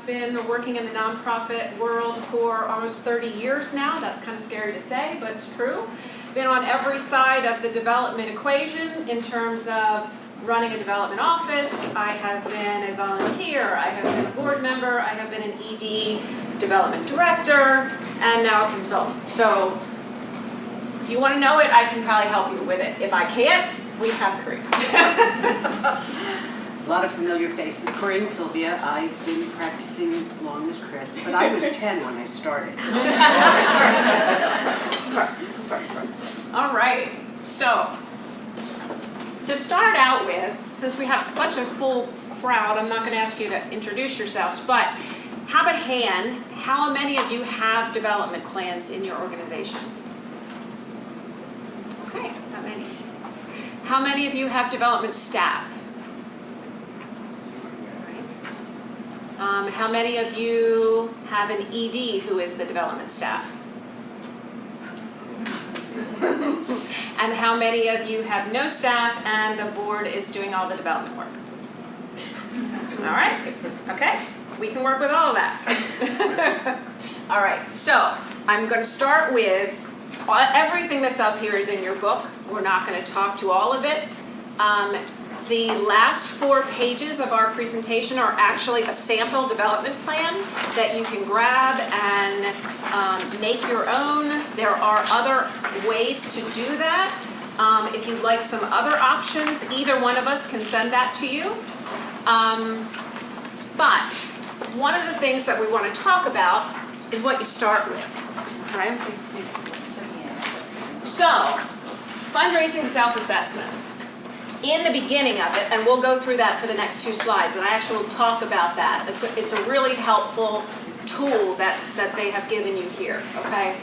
have been working in the nonprofit world for almost 30 years now. That's kind of scary to say, but it's true. Been on every side of the development equation in terms of running a development office. I have been a volunteer, I have been a board member, I have been an ED development director, and now a consultant. So if you want to know it, I can probably help you with it. If I can't, we have Corrine. A lot of familiar faces. Corrine, Sylvia, I've been practicing as long as Chris, but I was 10 when I started. All right, so to start out with, since we have such a full crowd, I'm not going to ask you to introduce yourselves, but how about how many of you have development plans in your organization? Okay, not many. How many of you have development staff? How many of you have an ED who is the development staff? And how many of you have no staff and the board is doing all the development work? All right, okay, we can work with all of that. All right, so I'm going to start with everything that's up here is in your book. We're not going to talk to all of it. The last 4 pages of our presentation are actually a sample development plan that you can grab and make your own. There are other ways to do that. If you'd like some other options, either one of us can send that to you. But one of the things that we want to talk about is what you start with. Okay? So, fundraising self-assessment. In the beginning of it, and we'll go through that for the next 2 slides, and I actually will talk about that. It's a really helpful tool that they have given you here, okay?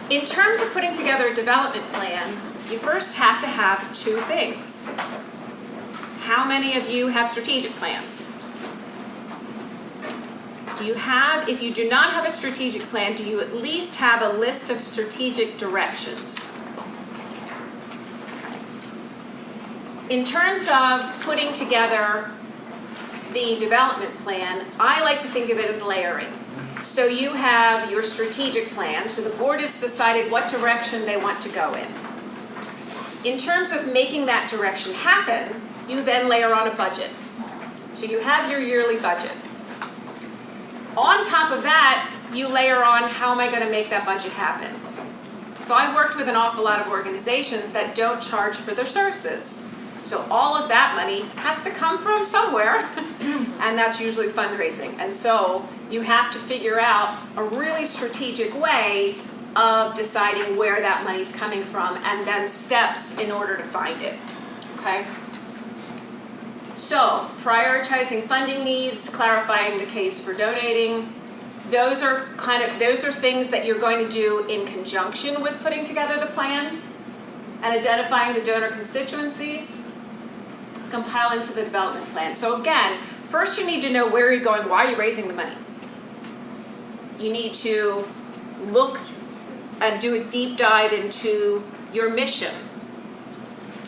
In terms of putting together a development plan, you first have to have 2 things. How many of you have strategic plans? If you do not have a strategic plan, do you at least have a list of strategic directions? In terms of putting together the development plan, I like to think of it as layering. So you have your strategic plan, so the board has decided what direction they want to go in. In terms of making that direction happen, you then layer on a budget. So you have your yearly budget. On top of that, you layer on how am I going to make that budget happen. So I worked with an awful lot of organizations that don't charge for their services. So all of that money has to come from somewhere, and that's usually fundraising. And so you have to figure out a really strategic way of deciding where that money's coming from, and then steps in order to find it, okay? So prioritizing funding needs, clarifying the case for donating, those are things that you're going to do in conjunction with putting together the plan and identifying the donor constituencies. Compile into the development plan. So again, first you need to know where you're going, why are you raising the money? You need to look and do a deep dive into your mission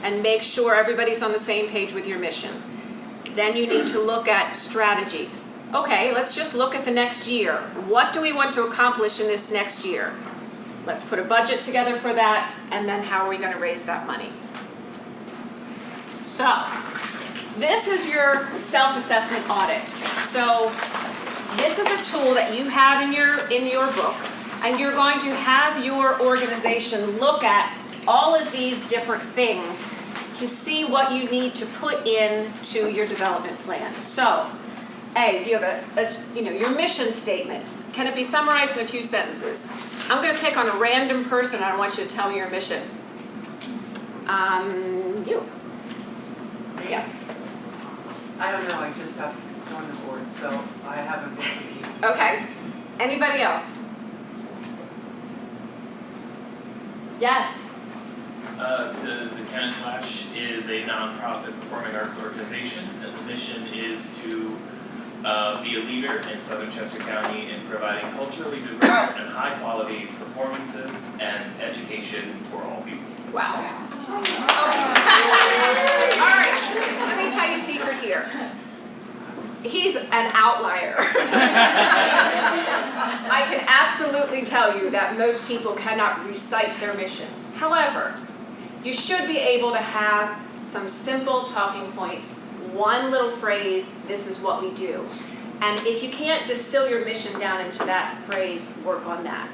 and make sure everybody's on the same page with your mission. Then you need to look at strategy. Okay, let's just look at the next year. What do we want to accomplish in this next year? Let's put a budget together for that, and then how are we going to raise that money? So, this is your self-assessment audit. So, this is a tool that you have in your book, and you're going to have your organization look at all of these different things to see what you need to put into your development plan. So, A, do you have your mission statement? Can it be summarized in a few sentences? I'm going to pick on a random person, and I want you to tell me your mission. You. Yes. I don't know, I just got on the board, so I haven't been thinking. Okay. Anybody else? Yes. The Kenneth Flash is a nonprofit performing arts organization, and the mission is to be a leader in Southern Chester County in providing culturally diverse and high-quality performances and education for all people. Wow. All right, let me tell you a secret here. he's an outlier. I can absolutely tell you that most people cannot recite their mission. However, you should be able to have some simple talking points, one little phrase, this is what we do. And if you can't distill your mission down into that phrase, work on that.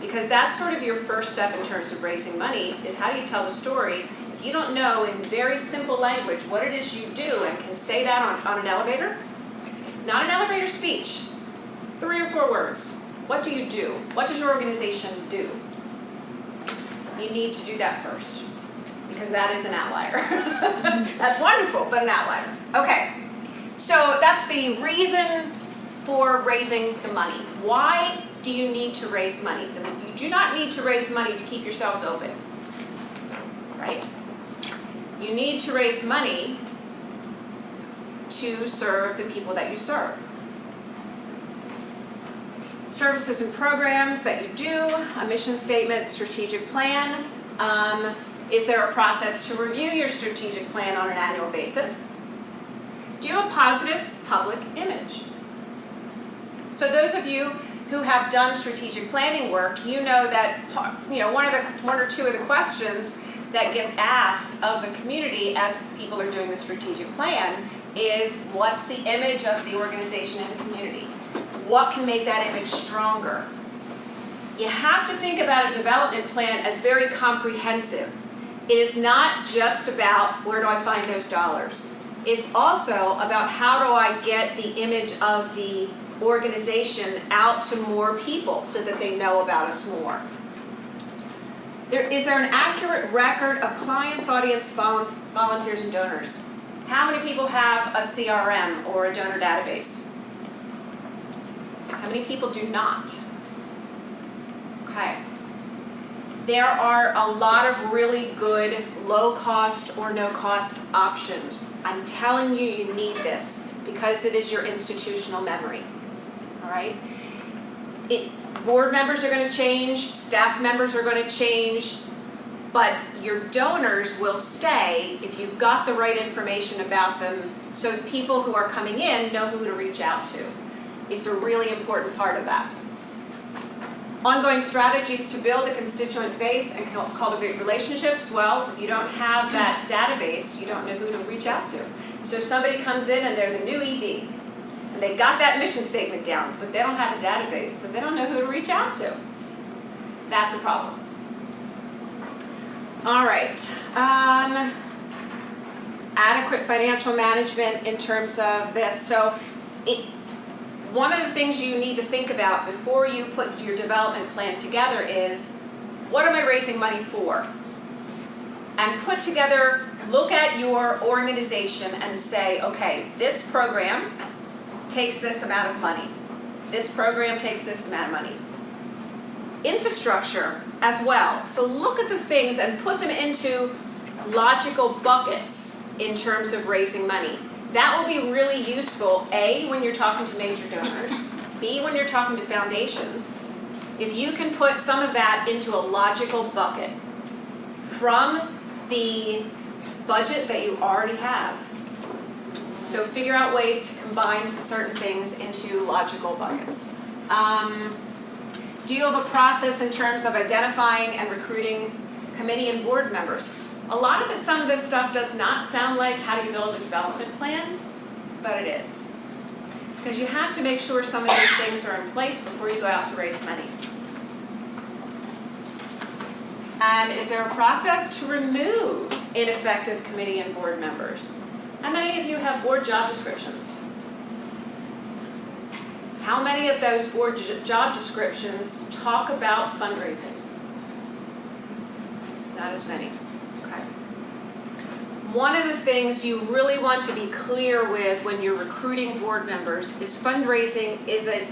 Because that's sort of your first step in terms of raising money, is how do you tell the story. If you don't know in very simple language what it is you do and can say that on an elevator, not an elevator speech, 3 or 4 words. What do you do? What does your organization do? You need to do that first, because that is an outlier. That's wonderful, but an outlier. Okay, so that's the reason for raising the money. Why do you need to raise money? You do not need to raise money to keep yourselves open, right? You need to raise money to serve the people that you serve. Services and programs that you do, a mission statement, strategic plan. Is there a process to review your strategic plan on an annual basis? Do you have a positive public image? So those of you who have done strategic planning work, you know that one or two of the questions that get asked of the community as people are doing the strategic plan is, what's the image of the organization in the community? What can make that image stronger? You have to think about a development plan as very comprehensive. It is not just about where do I find those dollars. It's also about how do I get the image of the organization out to more people so that they know about us more. Is there an accurate record of clients, audience, volunteers, and donors? How many people have a CRM or a donor database? How many people do not? Okay. There are a lot of really good low-cost or no-cost options. I'm telling you, you need this because it is your institutional memory. All right? Board members are going to change, staff members are going to change, but your donors will stay if you've got the right information about them so people who are coming in know who to reach out to. It's a really important part of that. Ongoing strategies to build a constituent base and cultivate relationships. Well, if you don't have that database, you don't know who to reach out to. So if somebody comes in and they're the new ED, and they got that mission statement down, but they don't have a database, so they don't know who to reach out to. That's a problem. All right. Adequate financial management in terms of this. So one of the things you need to think about before you put your development plan together is, what am I raising money for? And put together, look at your organization and say, okay, this program takes this amount of money. This program takes this amount of money. Infrastructure as well. So look at the things and put them into logical buckets in terms of raising money. That will be really useful, A, when you're talking to major donors, B, when you're talking to foundations. If you can put some of that into a logical bucket from the budget that you already have. So figure out ways to combine certain things into logical buckets. Do you have a process in terms of identifying and recruiting committee and board members? Some of this stuff does not sound like how do you build a development plan, but it is. Because you have to make sure some of these things are in place before you go out to raise money. And is there a process to remove ineffective committee and board members? How many of you have board job descriptions? How many of those board job descriptions talk about fundraising? Not as many. Okay. One of the things you really want to be clear with when you're recruiting board members is fundraising is a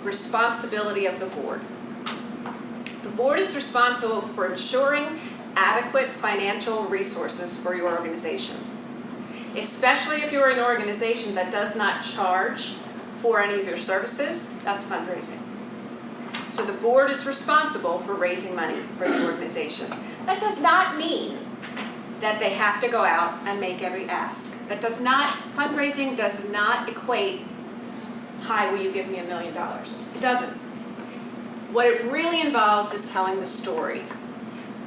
responsibility of the board. The board is responsible for ensuring adequate financial resources for your organization, especially if you're an organization that does not charge for any of your services. That's fundraising. So the board is responsible for raising money for the organization. That does not mean that they have to go out and make every ask. Fundraising does not equate, hi, will you give me $1 million? It doesn't. What it really involves is telling the story.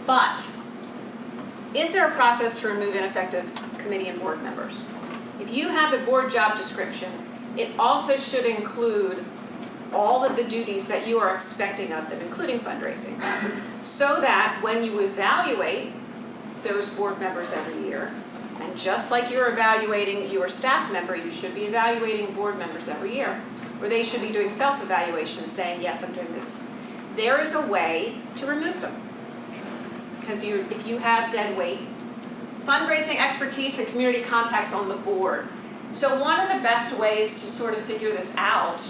But is there a process to remove ineffective committee and board members? If you have a board job description, it also should include all of the duties that you are expecting of them, including fundraising, so that when you evaluate those board members every year, and just like you're evaluating your staff member, you should be evaluating board members every year, or they should be doing self-evaluation, saying, yes, I'm doing this. There is a way to remove them. Because if you have dead weight, fundraising expertise and community contacts on the board. So one of the best ways to sort of figure this out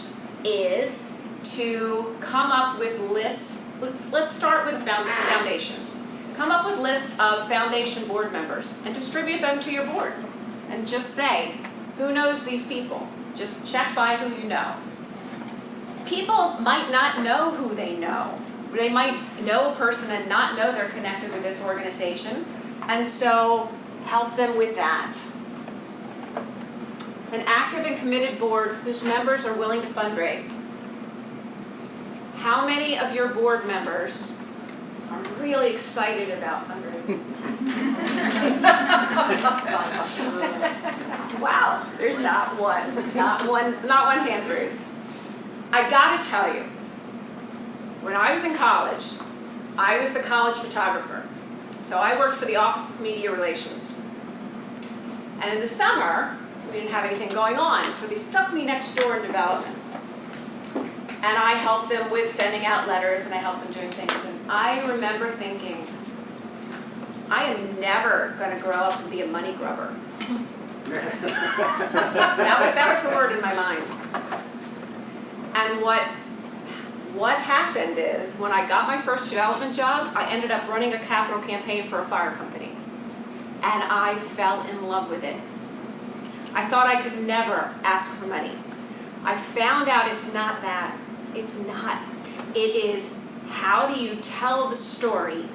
is to come up with lists. Let's start with foundations. Come up with lists of foundation board members and distribute them to your board. And just say, who knows these people? Just check by who you know. People might not know who they know. They might know a person and not know they're connected with this organization. And so help them with that. An active and committed board whose members are willing to fundraise. How many of your board members are really excited about fundraising? Wow, there's not one hand raised. I gotta tell you, when I was in college, I was the college photographer. So I worked for the Office of Media Relations. And in the summer, we didn't have anything going on, so they stuck me next door in development. And I helped them with sending out letters, and I helped them doing things. And I remember thinking, I am never going to grow up and be a money grubber. That was the word in my mind. And what happened is, when I got my first development job, I ended up running a capital campaign for a fire company. And I fell in love with it. I thought I could never ask for money. I found out it's not that. It's not. It is, how do you tell the story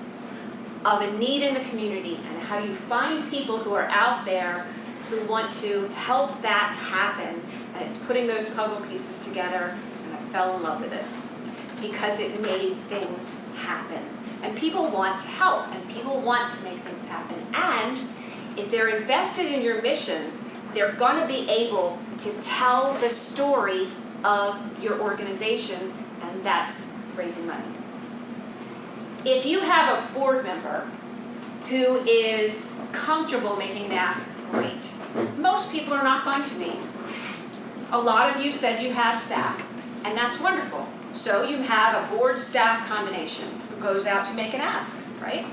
of a need in the community, and how do you find people who are out there who want to help that happen? And it's putting those puzzle pieces together, and I fell in love with it because it made things happen. And people want to help, and people want to make things happen. And if they're invested in your mission, they're going to be able to tell the story of your organization, and that's raising money. If you have a board member who is comfortable making an ask, great. Most people are not going to be. A lot of you said you have staff, and that's wonderful. So you have a board staff combination who goes out to make an ask, right?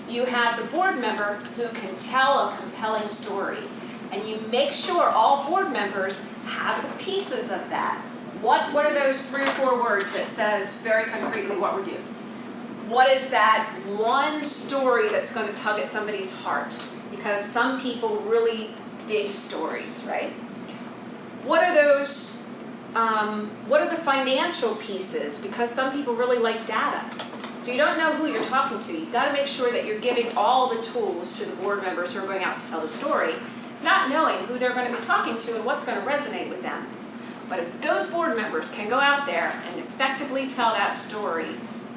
You have the board member who can tell a compelling story, and you make sure all board members have the pieces of that. What are those 3 or 4 words that says very concretely what we're doing? What is that one story that's going to tug at somebody's heart? Because some people really dig stories, right? What are those, what are the financial pieces? Because some people really like data. So you don't know who you're talking to. You've got to make sure that you're giving all the tools to the board members who are going out to tell the story, not knowing who they're going to be talking to and what's going to resonate with them. But if those board members can go out there and effectively tell that story,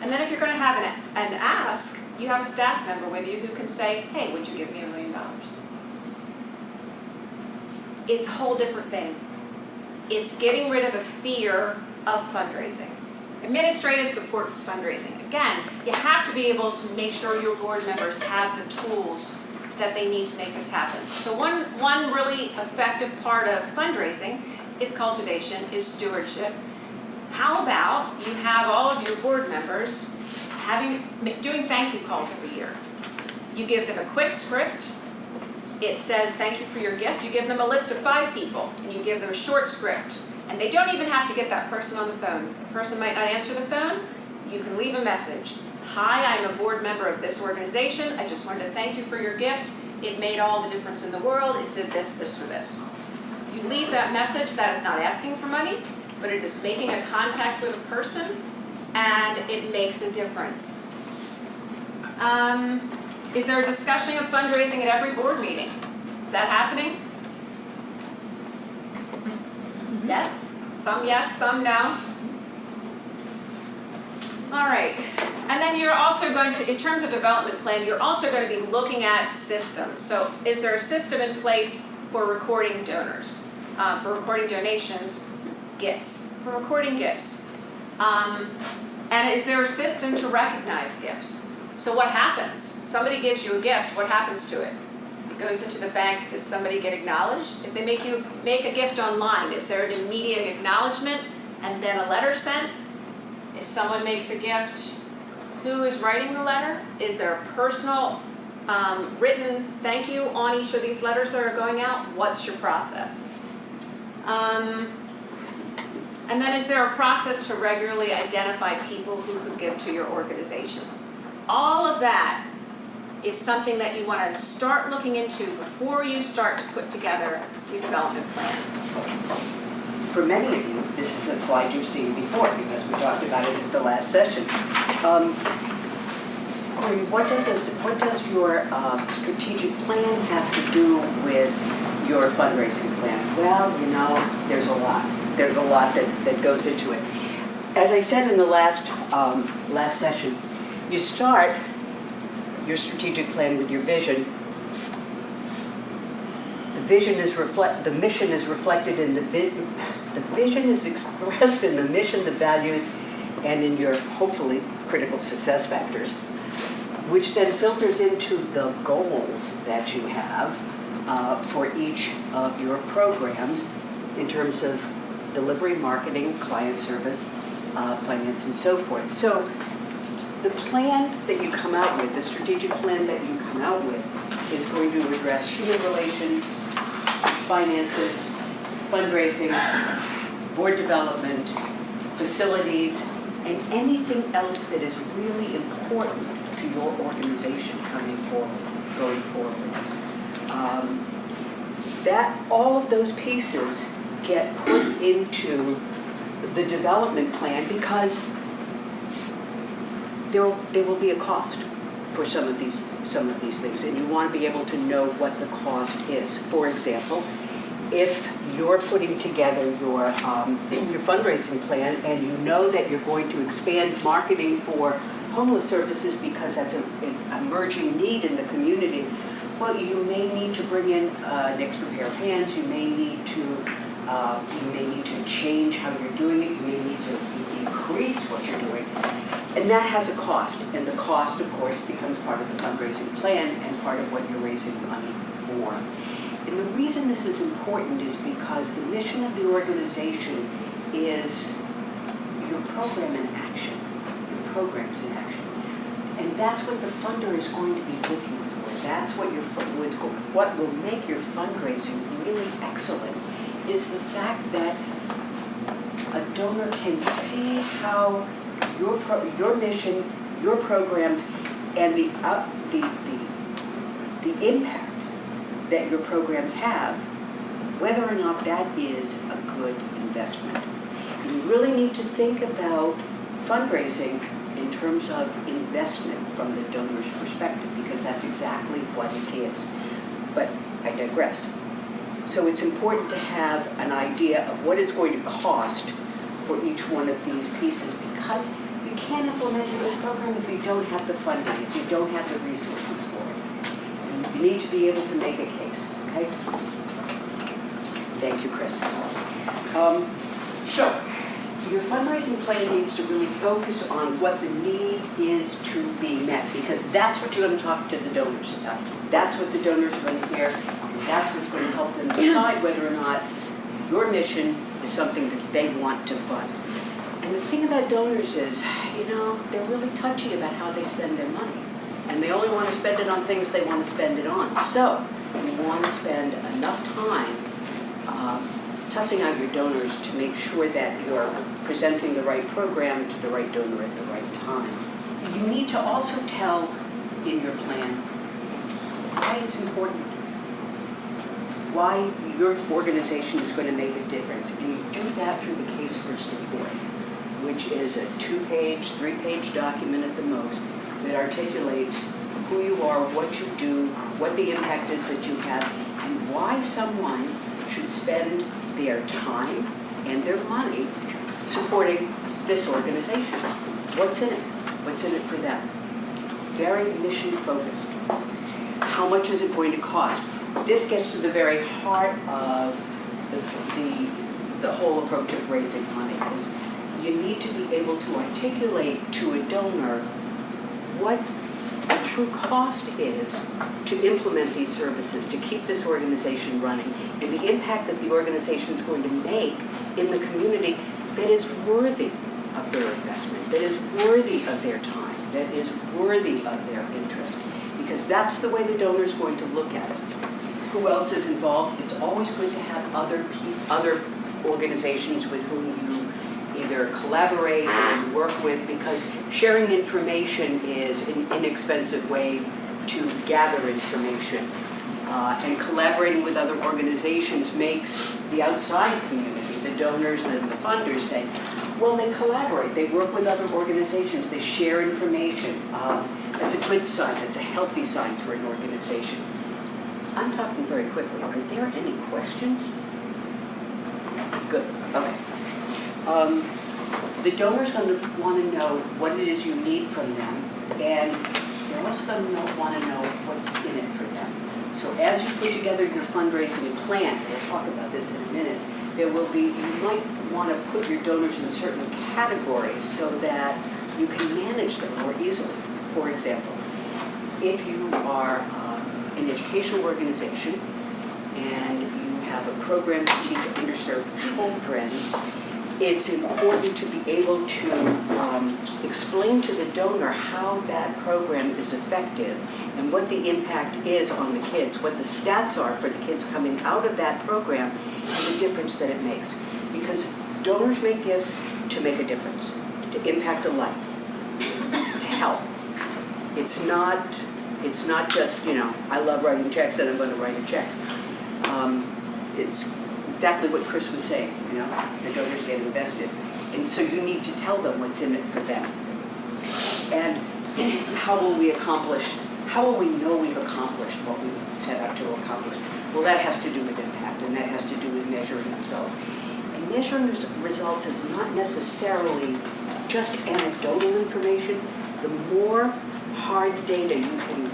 and then if you're going to have an ask, you have a staff member with you who can say, hey, would you give me $1 million? It's a whole different thing. It's getting rid of the fear of fundraising. Administrative support for fundraising. Again, you have to be able to make sure your board members have the tools that they need to make this happen. So one really effective part of fundraising is cultivation, is stewardship. How about you have all of your board members doing thank you calls every year? You give them a quick script. It says thank you for your gift. You give them a list of 5 people, and you give them a short script. And they don't even have to get that person on the phone. The person might not answer the phone. You can leave a message. Hi, I'm a board member of this organization. I just wanted to thank you for your gift. It made all the difference in the world. It did this, this, or this. You leave that message. That is not asking for money, but it is making a contact with a person, and it makes a difference. Is there a discussion of fundraising at every board meeting? Is that happening? Yes, some no. All right, and then you're also going to, in terms of development plan, you're also going to be looking at systems. So is there a system in place for recording donors, for recording donations, gifts, for recording gifts? And is there a system to recognize gifts? So what happens? Somebody gives you a gift, what happens to it? It goes into the bank, does somebody get acknowledged? If they make a gift online, is there an immediate acknowledgement and then a letter sent? If someone makes a gift, who is writing the letter? Is there a personal written thank you on each of these letters that are going out? What's your process? And then is there a process to regularly identify people who could give to your organization? All of that is something that you want to start looking into before you start to put together your development plan. For many of you, this is a slide you've seen before because we talked about it at the last session. Corrine, what does your strategic plan have to do with your fundraising plan? Well, you know, there's a lot. There's a lot that goes into it. As I said in the last session, you start your strategic plan with your vision. The mission is reflected in the vision is expressed in the mission, the values, and in your, hopefully, critical success factors, which then filters into the goals that you have for each of your programs in terms of delivery, marketing, client service, finance, and so forth. So the plan that you come out with, the strategic plan that you come out with, is going to address human relations, finances, fundraising, board development, facilities, and anything else that is really important to your organization going forward. All of those pieces get put into the development plan because there will be a cost for some of these things, and you want to be able to know what the cost is. For example, if you're putting together your fundraising plan and you know that you're going to expand marketing for homeless services because that's an emerging need in the community, well, you may need to bring in an extra pair of hands. You may need to change how you're doing it. You may need to increase what you're doing. And that has a cost. And the cost, of course, becomes part of the fundraising plan and part of what you're raising money for. And the reason this is important is because the mission of the organization is your program in action, your programs in action. And that's what the funder is going to be looking for. That's what what will make your fundraising really excellent is the fact that a donor can see how your mission, your programs, and the impact that your programs have, whether or not that is a good investment. And you really need to think about fundraising in terms of investment from the donor's perspective, because that's exactly what it is. But I digress. So it's important to have an idea of what it's going to cost for each one of these pieces, because you can't implement a good program if you don't have the funding, if you don't have the resources for it. And you need to be able to make a case, okay? Thank you, Chris. So, your fundraising plan needs to really focus on what the need is to be met, because that's what you're going to talk to the donors about. That's what the donors are going to hear, and that's what's going to help them decide whether or not your mission is something that they want to fund. And the thing about donors is, you know, they're really touchy about how they spend their money. And they only want to spend it on things they want to spend it on. So, you want to spend enough time sussing out your donors to make sure that you're presenting the right program to the right donor at the right time. You need to also tell in your plan why it's important, why your organization is going to make a difference. And you do that through the case for support, which is a 2-page, 3-page document at the most that articulates who you are, what you do, what the impact is that you have, and why someone should spend their time and their money supporting this organization. What's in it? What's in it for them? Very mission focused. How much is it going to cost? This gets to the very heart of the whole approach of raising money. Is you need to be able to articulate to a donor what the true cost is to implement these services, to keep this organization running, and the impact that the organization is going to make in the community that is worthy of their investment, that is worthy of their time, that is worthy of their interest, because that's the way the donor is going to look at it. Who else is involved? It's always good to have other organizations with whom you either collaborate or work with, because sharing information is an inexpensive way to gather information. And collaborating with other organizations makes the outside community, the donors and the funders, say, well, they collaborate, they work with other organizations, they share information. That's a good sign, that's a healthy sign for an organization. I'm talking very quickly. Are there any questions? Good, okay. The donor's going to want to know what it is you need from them, and they're also going to want to know what's in it for them. So as you put together your fundraising plan, we'll talk about this in a minute, there will be, you might want to put your donors in certain categories so that you can manage them more easily. For example, if you are an educational organization and you have a program to teach underserved children, it's important to be able to explain to the donor how that program is effective and what the impact is on the kids, what the stats are for the kids coming out of that program, and the difference that it makes. Because donors make gifts to make a difference, to impact a life, to help. It's not just, I love writing checks and I'm going to write a check. It's exactly what Chris was saying, the donors get invested. And so you need to tell them what's in it for them. And how will we know we've accomplished what we set out to accomplish? Well, that has to do with impact, and that has to do with measuring results. And measuring results is not necessarily just anecdotal information. The more hard data you can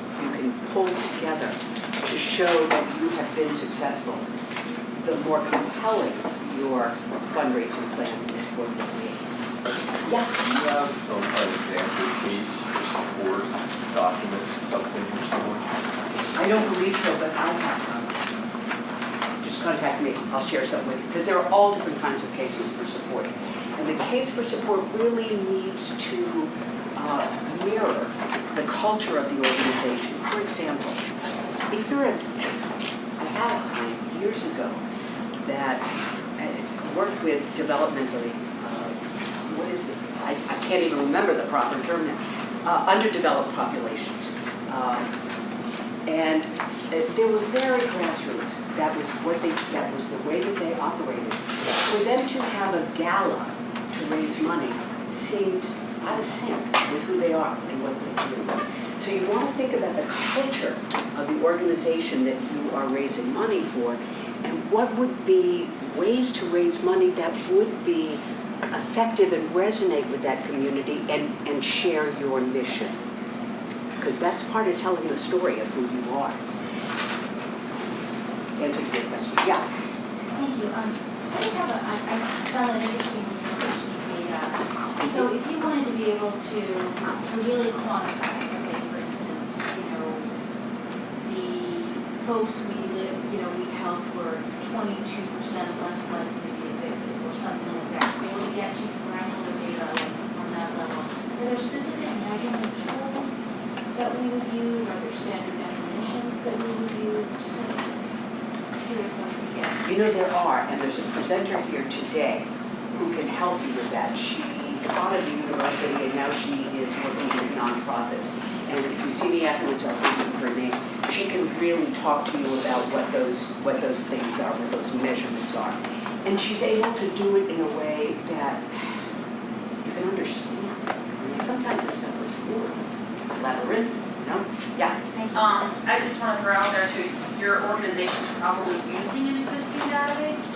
pull together to show that you have been successful, the more compelling your fundraising plan is going to be. Yeah? Do you have an example case for support documents, something or someone? I don't believe so, but I have some. Just contact me. I'll share some with you. Because there are all different kinds of cases for support. And the case for support really needs to mirror the culture of the organization. For example, if you're I had a client years ago that worked with developmentally, I can't even remember the proper term now, underdeveloped populations. And they were very grassroots. That was the way that they operated. For them to have a gala to raise money seemed out of sync with who they are and what they do. So you want to think about the culture of the organization that you are raising money for, and what would be ways to raise money that would be effective and resonate with that community and share your mission. Because that's part of telling the story of who you are. Answer to your question. Yeah. Thank you. I just have I found that interesting information you made. So if you wanted to be able to really quantify, say for instance, the folks we helped were 22% less likely to be evicted or something like that, to be able to get to granular data on that level. Are there specific measurement tools that we would use? Are there standard definitions that we would use? I'm just kind of curious how we get. There are, and there's a presenter here today who can help you with that. She taught at the university and now she is working with nonprofits. And if you see me afterwards, I'll give you her name. She can really talk to you about what those things are, what those measurements are. And she's able to do it in a way that you can understand. Sometimes this stuff is really labyrinth, No? Yeah. I just want to throw out there too, your organization's probably using an existing database.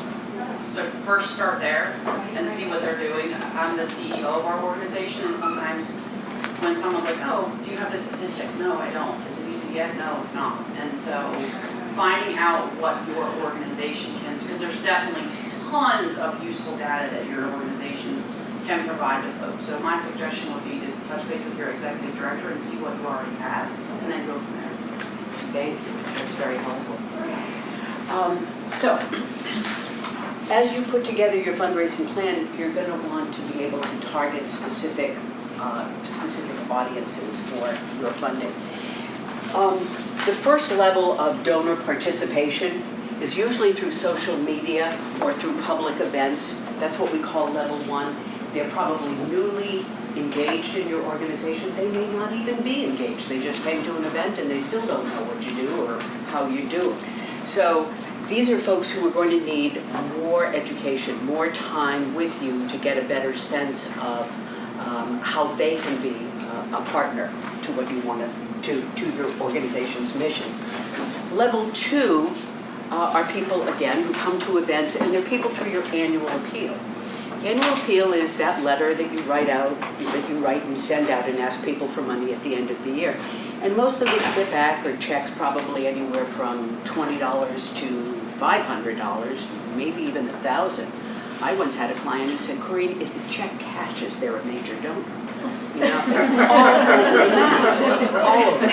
So first start there and see what they're doing. I'm the CEO of our organization, and sometimes when someone's like, oh, do you have this statistic? No, I don't. Is it easy to get? No, it's not. And so finding out what your organization can, because there's definitely tons of useful data that your organization can provide to folks. So my suggestion would be to touch base with your executive director and see what you already have, and then go from there. Thank you, that's very helpful. So, as you put together your fundraising plan, you're going to want to be able to target specific audiences for your funding. The first level of donor participation is usually through social media or through public events. That's what we call level 1. They're probably newly engaged in your organization. They may not even be engaged. They just came to an event and they still don't know what you do or how you do it. So these are folks who are going to need more education, more time with you to get a better sense of how they can be a partner to what you want to your organization's mission. Level 2 are people, again, who come to events, and they're people through your annual appeal. Annual appeal is that letter that you write and send out and ask people for money at the end of the year. And most of it you get back are checks probably anywhere from $20 to $500, maybe even $1,000. I once had a client who said, Corrine, if the check cashes, they're a major donor. You know, it's all over the map, all of it.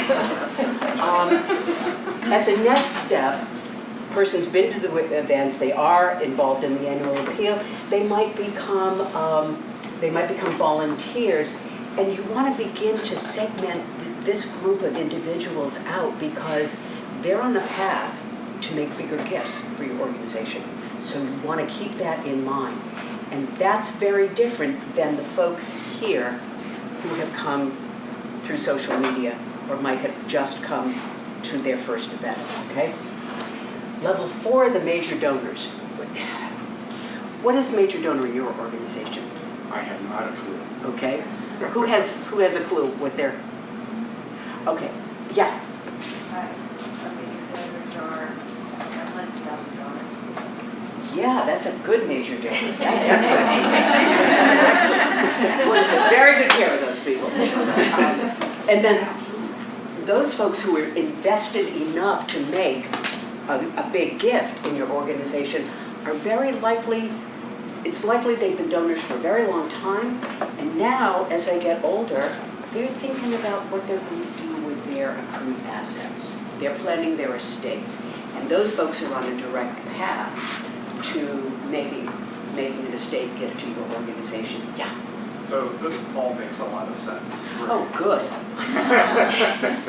At the next step, person's been to the events, they are involved in the annual appeal, they might become volunteers, and you want to begin to segment this group of individuals out because they're on the path to make bigger gifts for your organization. So you want to keep that in mind. And that's very different than the folks here who have come through social media or might have just come to their first event, okay? Level 4 are the major donors. What is major donor in your organization? I have not a clue. Okay. Who has a clue what they're? Okay. Yeah. Yeah, that's a good major donor. That's excellent. That's excellent. We'll take very good care of those people. And then those folks who are invested enough to make a big gift in your organization are very likely, it's likely they've been donors for a very long time, and now as they get older, they're thinking about what they're going to do with their accrued assets. They're planning their estates, and those folks are on a direct path to making an estate gift to your organization. Yeah. So this all makes a lot of sense. Oh, good.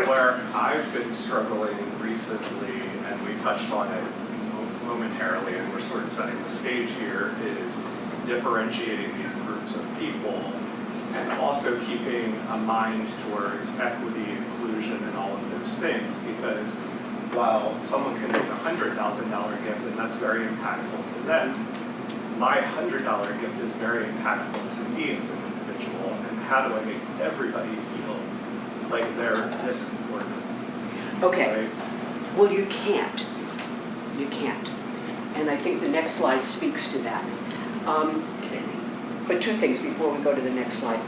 Where I've been struggling recently, and we touched on it momentarily, and we're sort of setting the stage here, is differentiating these groups of people and also keeping a mind towards equity, inclusion, and all of those things. Because while someone can make a $100,000 gift, and that's very impactful to them, my $100 gift is very impactful to me as an individual, and how do I make everybody feel like they're this important? Okay. Right? Well, you can't. You can't. And I think the next slide speaks to that. But two things before we go to the next slide.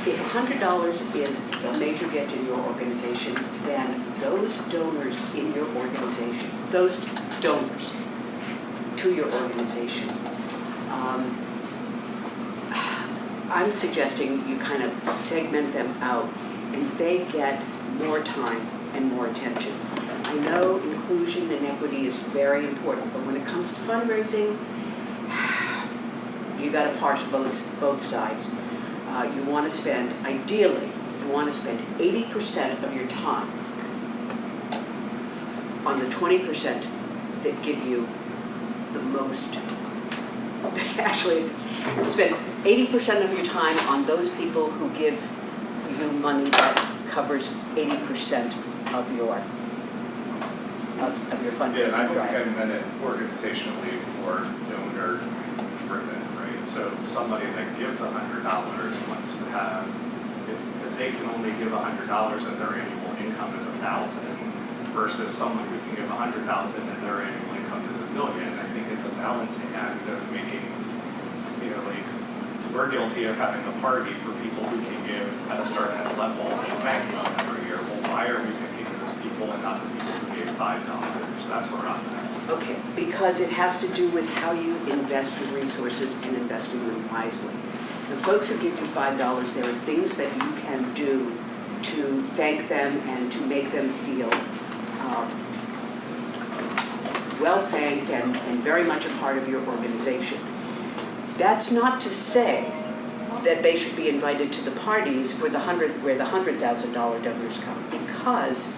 If $100 is the major gift in your organization, then those donors in your organization, those donors to your organization, I'm suggesting you kind of segment them out and they get more time and more attention. I know inclusion and equity is very important, but when it comes to fundraising, you got to parse both sides. You want to spend, ideally, you want to spend 80% of your time on the 20% that give you the most. Actually, spend 80% of your time on those people who give you money that covers 80% of your fundraising Yeah, and I drive. think I meant it organizationally or donor driven, right? So somebody that gives $100 wants to have, if they can only give $100 at their annual income is 1,000 versus someone who can give 100,000 and their annual income is $1 million. I think it's a balancing act of making, you know, like, we're guilty of having a party for people who can give at a certain level of banking every year. Well, why are we picking those people and not the people who gave $5? That's where I'm at. Okay, because it has to do with how you invest your resources and investing them wisely. The folks who give you $5, there are things that you can do to thank them and to make them feel well thanked and very much a part of your organization. That's not to say that they should be invited to the parties where the $100,000 donors come, because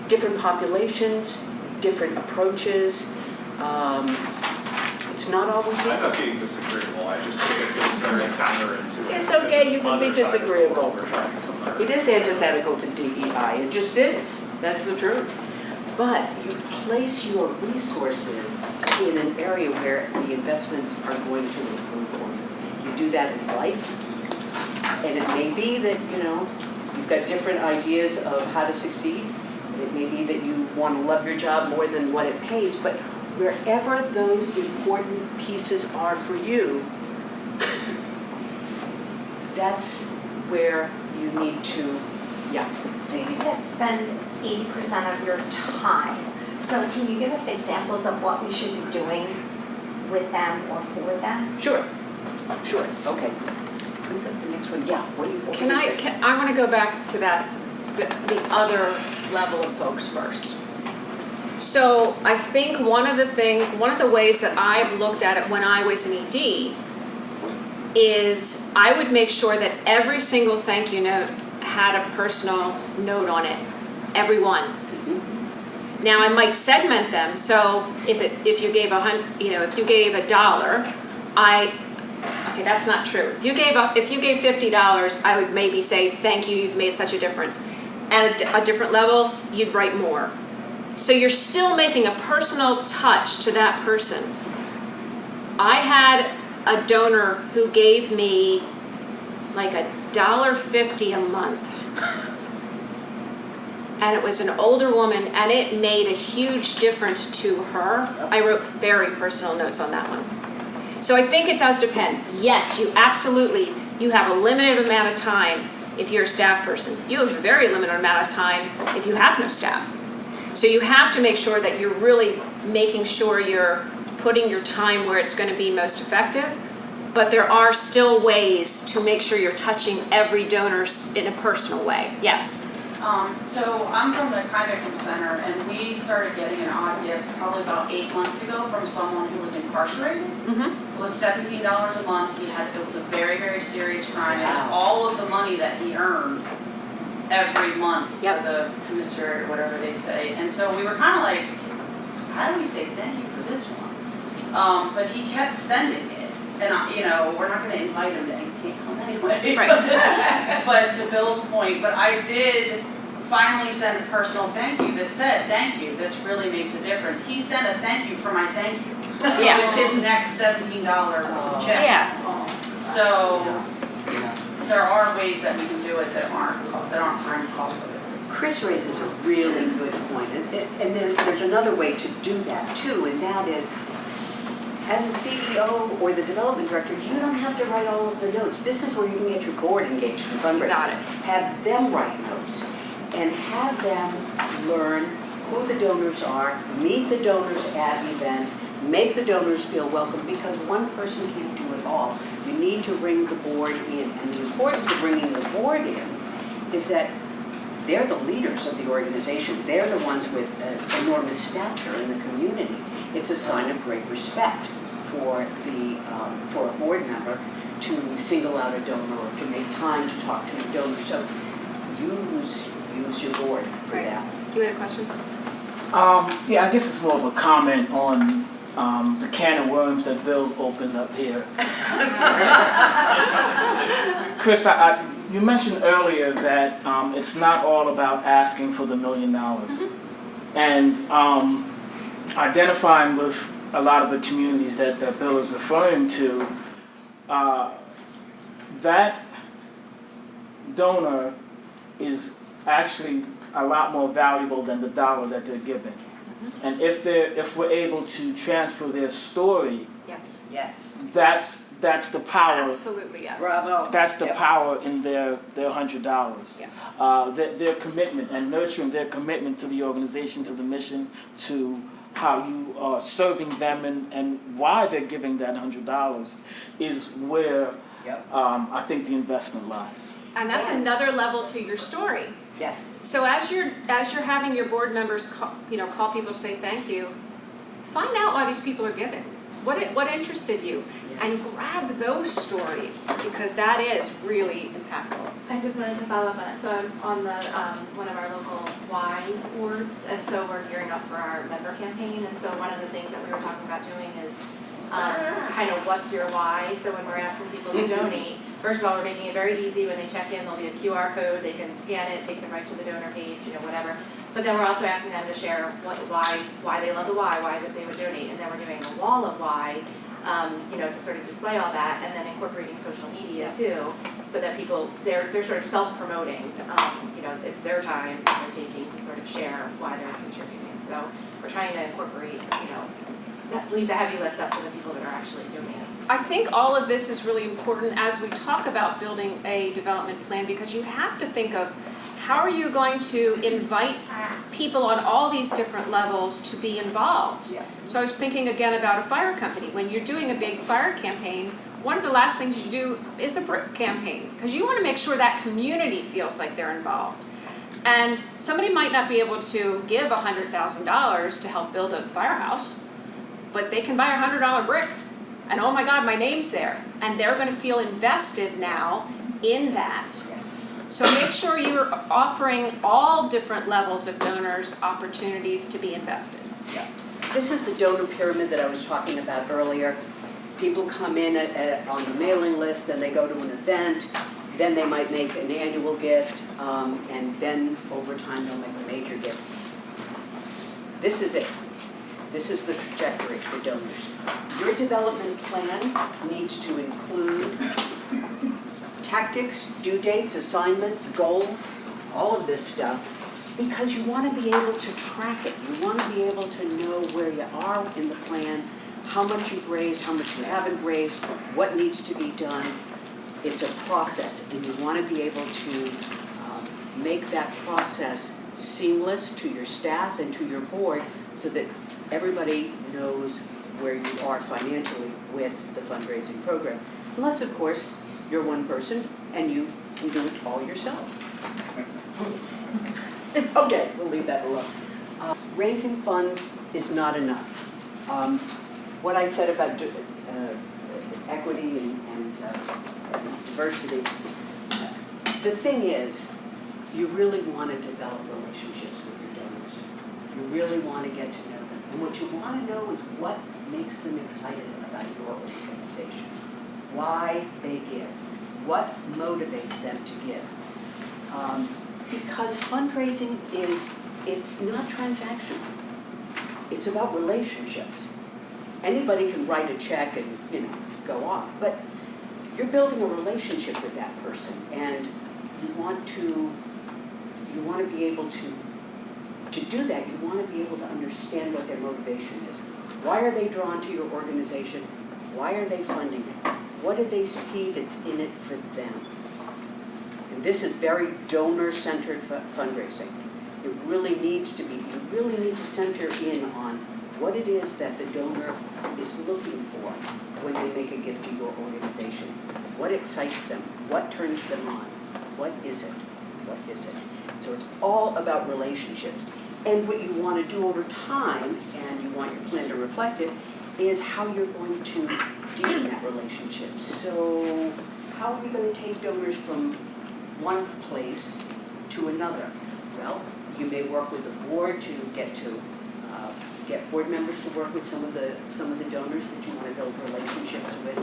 different populations, different approaches, it's not always I'm equal. not being disagreeable, I just think it feels very counterintuitive. It's to okay, this you can other be side of the world disagreeable. we're trying to learn. It is antithetical to DEI, it just is, that's the truth. But you place your resources in an area where the investments are going to improve for you. You do that in life, and it may be that, you know, you've got different ideas of how to succeed. It may be that you want to love your job more than what it pays, but wherever those important pieces are for you, that's where you need to, yeah. So you said spend 80% of your time. So can you give us examples of what we should be doing with them or for them? Sure, okay. Can we go to the next one? Yeah, what do you? I want to go back to that, the other level of folks first. So I think one of the ways that I've looked at it when I was an ED is I would make sure that every single thank you note had a personal note on it, every one. Now I might segment them, so if you gave $100, okay, that's not true. If you gave $50, I would maybe say thank you, you've made such a difference. At a different level, you'd write more. So you're still making a personal touch to that person. I had a donor who gave me like $1.50 a month. And it was an older woman, and it made a huge difference to her. I wrote very personal notes on that one. So I think it does depend. Yes, you have a limited amount of time if you're a staff person. You have a very limited amount of time if you have no staff. So you have to make sure that you're really making sure you're putting your time where it's going to be most effective. But there are still ways to make sure you're touching every donor in a personal way. Yes? So I'm from the Crime Victim Center, and we started getting an odd gift probably about 8 months ago from someone who was incarcerated. Mm-hmm. It was $17 a month. It was a very, very serious crime. It was Wow. all of the money that he earned every month Yep. for the commissary or whatever they say. And so we were kind of like, how do we say thank you for this one? But he kept sending it. And, we're not going to invite him to, he can't come anyway. Right. But to Bill's point, but I did finally send a personal thank you that said, thank you, this really makes a difference. He sent a thank you for my thank you. Yeah. With his next $17 check. Yeah. So there are ways that we can do it that aren't time costly. Chris raises a really good point, and then there's another way to do that too, and that is, as a CEO or the development director, you don't have to write all of the notes. This is where you can get your board engaged in fundraising. Got it. Have them write notes and have them learn who the donors are, meet the donors at events, make the donors feel welcome, because one person can't do it all. You need to bring the board in, and the importance of bringing the board in is that they're the leaders of the organization. They're the ones with enormous stature in the community. It's a sign of great respect for a board member to single out a donor or to make time to talk to a donor. So use your board for Right. that. You had a question? Yeah, I guess it's more of a comment on the can of worms that Bill opened up here. Chris, you mentioned earlier that it's not all about asking for the $1 million. And identifying with a lot of the communities that Bill is referring to, that donor is actually a lot more valuable than the dollar that they're giving. And if we're able to transfer their story, Yes, Yes. that's the power. absolutely, yes. Bravo. That's the Yep. power in their $100. Yeah. Their commitment and nurturing their commitment to the organization, to the mission, to how you are serving them and why they're giving that $100 is where Yep. I think the investment lies. And that's another level to your story. Yes. So as you're having your board members call people to say thank you, find out why these people are giving. What interested you, and grab those stories, because that is really impactful. I just wanted to follow up on it. So I'm on the one of our local Y boards, and so we're gearing up for our member campaign. And so one of the things that we were talking about doing is kind of what's your why. So when we're asking people to donate, first of all, we're making it very easy. When they check in, there'll be a QR code. They can scan it, takes them right to the donor page, whatever. But then we're also asking them to share why they love the why that they would donate, and then we're doing a wall of why, to sort of display all that, and then incorporating social media too, so that people they're sort of self-promoting. It's their time that they're taking to sort of share why they're contributing. So we're trying to incorporate, leave the heavy lift up to the people that are actually donating. I think all of this is really important as we talk about building a development plan, because you have to think of how are you going to invite people on all these different levels to be involved? Yeah. So I was thinking again about a fire company. When you're doing a big fire campaign, one of the last things you do is a brick campaign, because you want to make sure that community feels like they're involved. And somebody might not be able to give $100,000 to help build a firehouse, but they can buy a $100 brick, and oh my God, my name's there. And they're going to feel invested now in that. So make sure you're offering all different levels of donors opportunities to be invested. Yeah. This is the donor pyramid that I was talking about earlier. People come in on the mailing list, then they go to an event, then they might make an annual gift, and then over time they'll make a major gift. This is it. This is the trajectory for donors. Your development plan needs to include tactics, due dates, assignments, goals, all of this stuff, because you want to be able to track it. You want to be able to know where you are in the plan, how much you've raised, how much you haven't raised, what needs to be done. It's a process, and you want to be able to make that process seamless to your staff and to your board so that everybody knows where you are financially with the fundraising program. Unless, of course, you're one person and you can do it all yourself. Okay, we'll leave that alone. Raising funds is not enough. What I said about equity and diversity, the thing is, you really want to develop relationships with your donors. You really want to get to know them. And what you want to know is what makes them excited about your organization, why they give, what motivates them to give. Because fundraising it's not transactional. It's about relationships. Anybody can write a check and, go on, but you're building a relationship with that person, and you want to be able to do that. You want to be able to understand what their motivation is. Why are they drawn to your organization? Why are they funding it? What do they see that's in it for them? And this is very donor-centered fundraising. It really needs to be. You really need to center in on what it is that the donor is looking for when they make a gift to your organization. What excites them? What turns them on? What is it? What is it? So it's all about relationships. And what you want to do over time, and you want your plan to reflect it, is how you're going to deepen that relationship. So how are we going to take donors from one place to another? Well, you may work with the board to get board members to work with some of the donors that you want to build relationships with.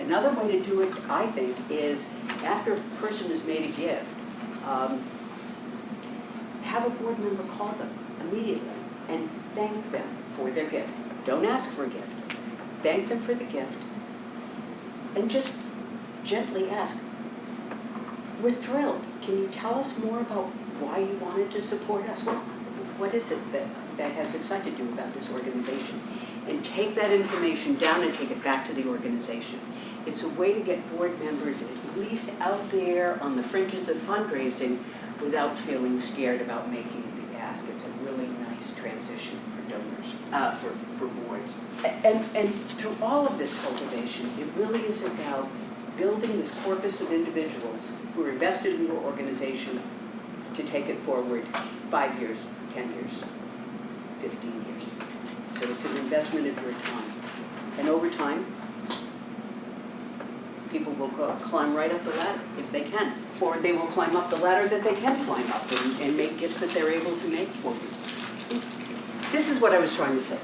Another way to do it, I think, is after a person has made a gift, have a board member call them immediately and thank them for their gift. Don't ask for a gift. Thank them for the gift. And just gently ask, we're thrilled. Can you tell us more about why you wanted to support us. What is it that has excited you about this organization? And take that information down and take it back to the organization. It's a way to get board members at least out there on the fringes of fundraising without feeling scared about making the ask. It's a really nice transition for donors, for boards. And through all of this cultivation, it really is about building this corpus of individuals who are invested in your organization to take it forward 5 years, 10 years, 15 years. So it's an investment of your time. And over time, people will climb right up the ladder if they can. Or they will climb up the ladder that they can climb up and make gifts that they're able to make for you. This is what I was trying to say.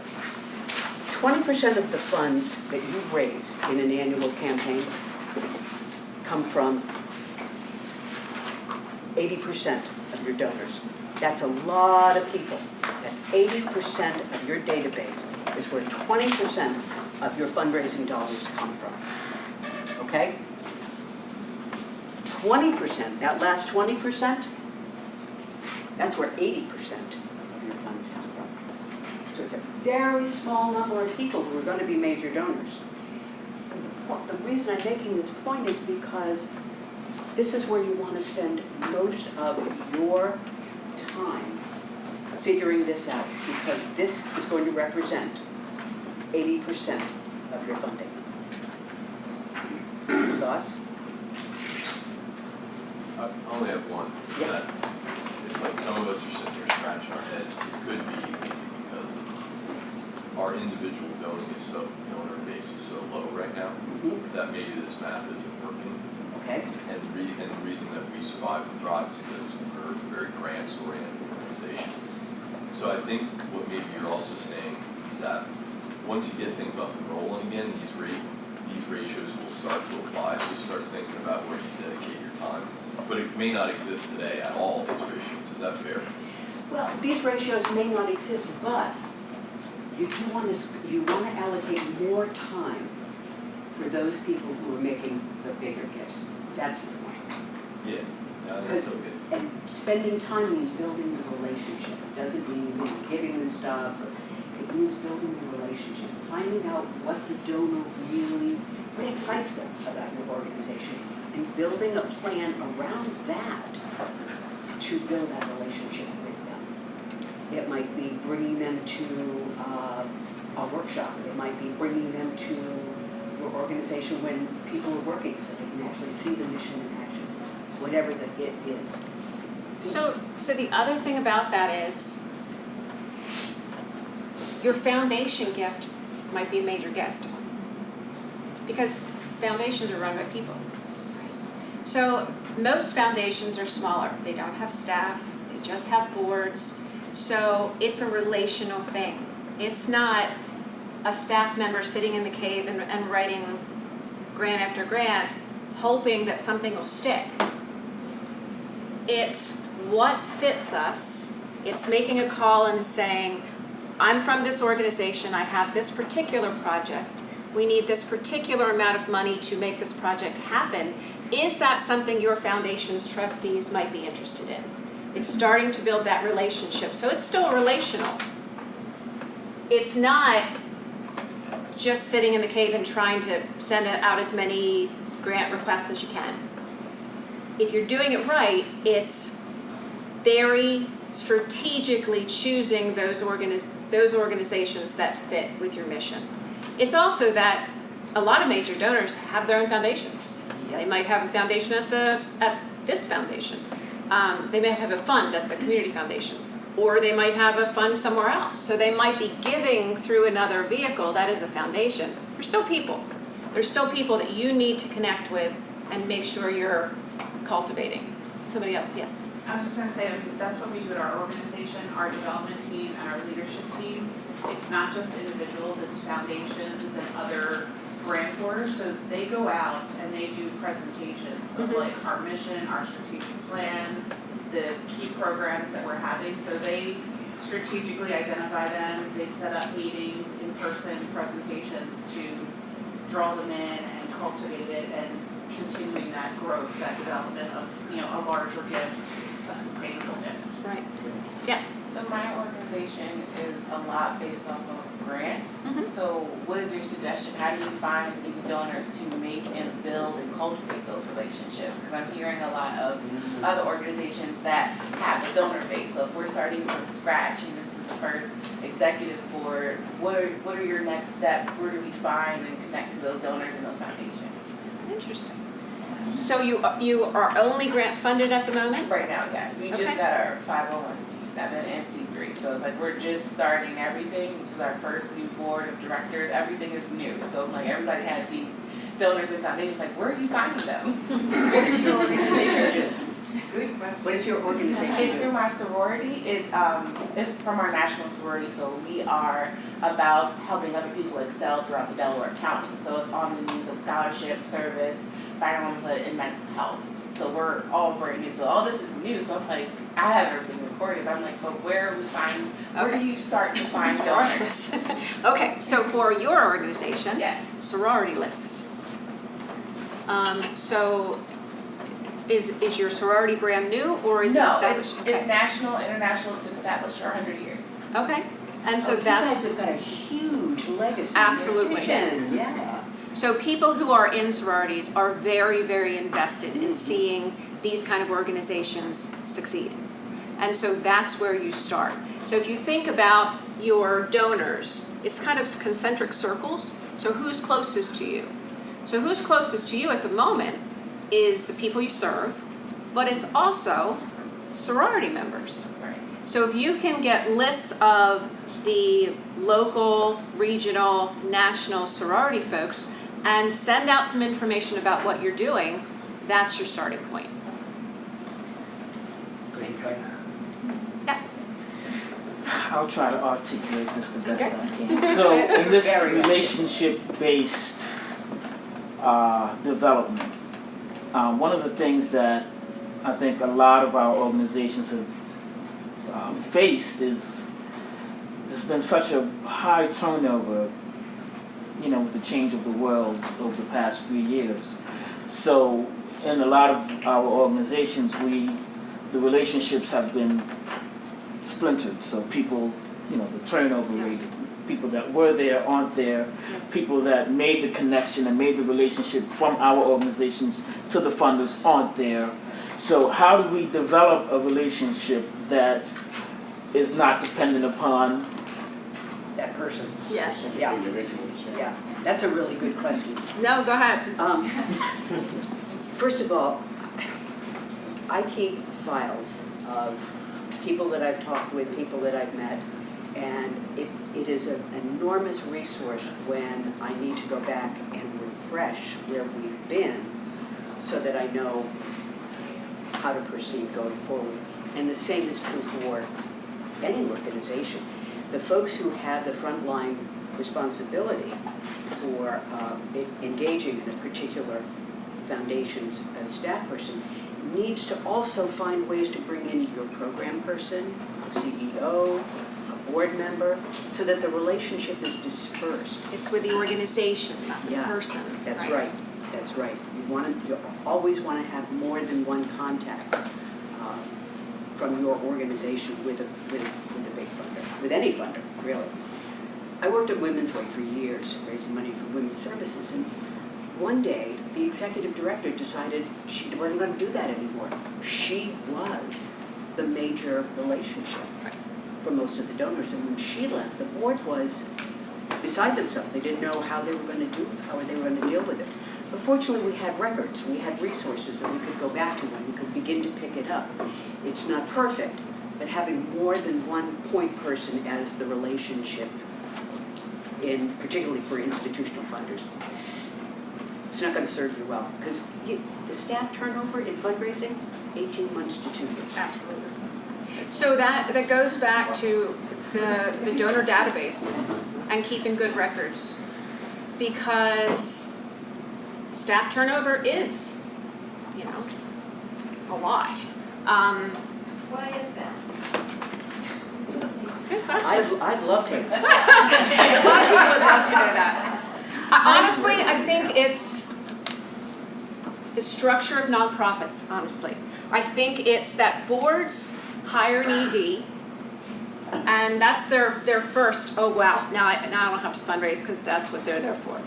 20% of the funds that you raise in an annual campaign come from 80% of your donors. That's a lot of people. That's 80% of your database is where 20% of your fundraising dollars come from. Okay? 20%, that last 20%, that's where 80% of your funds come from. So it's a very small number of people who are going to be major donors. The reason I'm making this point is because this is where you want to spend most of your time figuring this out, because this is going to represent 80% of your funding. Thoughts? I only have one. Is Yeah. that if, like, some of us are sitting here scratching our heads, it could be because our individual donor base is so low right now that maybe this math isn't working. Okay. And the reason that we survive and thrive is because we're a very grants-oriented organization. So I think what maybe you're also saying is that once you get things up and rolling again, these ratios will start to apply. So start thinking about where you dedicate your time. But it may not exist today at all, these ratios. Is that fair? Well, these ratios may not exist, but you want to allocate more time for those people who are making the bigger gifts. That's the point. Yeah, that's okay. And spending time means building the relationship. It doesn't mean giving them stuff. It means building the relationship, finding out what excites them about your organization, and building a plan around that to build that relationship with them. It might be bringing them to a workshop. It might be bringing them to your organization when people are working so they can actually see the mission in action, whatever the it is. So the other thing about that is your foundation gift might be a major gift, because foundations are run by people. So most foundations are smaller. They don't have staff, they just have boards. So it's a relational thing. It's not a staff member sitting in the cave and writing grant after grant, hoping that something will stick. It's what fits us. It's making a call and saying, I'm from this organization, I have this particular project, we need this particular amount of money to make this project happen. Is that something your foundation's trustees might be interested in? It's starting to build that relationship. So it's still relational. It's not just sitting in the cave and trying to send out as many grant requests as you can. If you're doing it right, it's very strategically choosing those organizations that fit with your mission. It's also that a lot of major donors have their own foundations. Yep. They might have a foundation at this foundation. They might have a fund at the community foundation, or they might have a fund somewhere else. So they might be giving through another vehicle that is a foundation. They're still people. They're still people that you need to connect with and make sure you're cultivating. Somebody else, yes? I was just gonna say, that's what we do at our organization, our development team and our leadership team. It's not just individuals, it's foundations and other grantors. So they go out and they do presentations of like our mission, our strategic plan, the key programs that we're having. So they strategically identify them, they set up meetings, in-person presentations to draw them in and cultivate it and continuing that growth, that development of, a larger gift a sustainable gift. Right. Yes. So my organization is a lot based off of grants. Mhm. So what is your suggestion? How do you find these donors to make and build and cultivate those relationships? Because I'm hearing a lot of other organizations that have a donor base. So if we're starting from scratch and this is the first executive board, what are your next steps? Where do we find and connect to those donors and those foundations? Interesting. So you are only grant funded at the moment? Right now, yes. We just Okay. got our 501c7 and C3. So it's like we're just starting everything. This is our first new board of directors. Everything is new. So like everybody has these donors and foundations. Like where are you finding them? What is your organization? Good question. What is your organization? It's through my sorority. It's from our national sorority. So we are about helping other people excel throughout the Delaware County. So it's on the needs of scholarship, service, vital womanhood, and mental health. So we're all brand new. So all this is new. So I'm like, I have everything recorded. But I'm like, but where do you start to find donors? Okay, so for your organization, Yes. sorority lists. So is your sorority brand new or is it established? No, it's national, international. It's been established for 100 years. Okay, and so You that's. guys have got a huge legacy. Absolutely. Tradition. Yeah. So people who are in sororities are very, very invested in seeing these kind of organizations succeed. And so that's where you start. So if you think about your donors, it's kind of concentric circles. So who's closest to you? So who's closest to you at the moment is the people you serve, but it's also sorority members. Right. So if you can get lists of the local, regional, national sorority folks and send out some information about what you're doing, that's your starting point. Great advice. Yeah. I'll try to articulate this the best I can. So in this Very well. relationship-based development, one of the things that I think a lot of our organizations have faced is there's been such a high turnover, with the change of the world over the past 3 years. So in a lot of our organizations, the relationships have been splintered. So people, the turnover rate, people that were there aren't there, Yes. people that made the connection and made the relationship from our organizations to the funders aren't there. So how do we develop a relationship that is not dependent upon That person. Yes. Yeah. Yeah. That's a really good question. No, go ahead. First of all, I keep files of people that I've talked with, people that I've met, and it is an enormous resource when I need to go back and refresh where we've been so that I know how to proceed going forward. And the same is true for any organization. The folks who have the frontline responsibility for engaging in a particular foundation's staff person needs to also find ways to bring in your program person, a CEO, a board member, so that the relationship is dispersed. It's with the organization, not the Yeah, person. That's right. That's right. You always want to have more than one contact from your organization with a big funder, with any funder, really. I worked at Women's Way for years, raising money for women's services, and one day the executive director decided she wasn't going to do that anymore. She was the major relationship for most of the donors, and when she left, the board was beside themselves. They didn't know how they were going to deal with it. But fortunately, we had records, we had resources that we could go back to, and we could begin to pick it up. It's not perfect, but having more than one point person as the relationship, particularly for institutional funders, it's not going to serve you well. Because the staff turnover in fundraising, 18 months to 2 years. Absolutely. So that goes back to the donor database and keeping good records, because staff turnover is, a lot. Why is that? Good question. I'd love to. A lot of people would love to know that. Honestly, I think it's the structure of nonprofits, honestly. I think it's that boards hire an ED, and that's their first, oh wow, now I don't have to fundraise because that's what they're there for.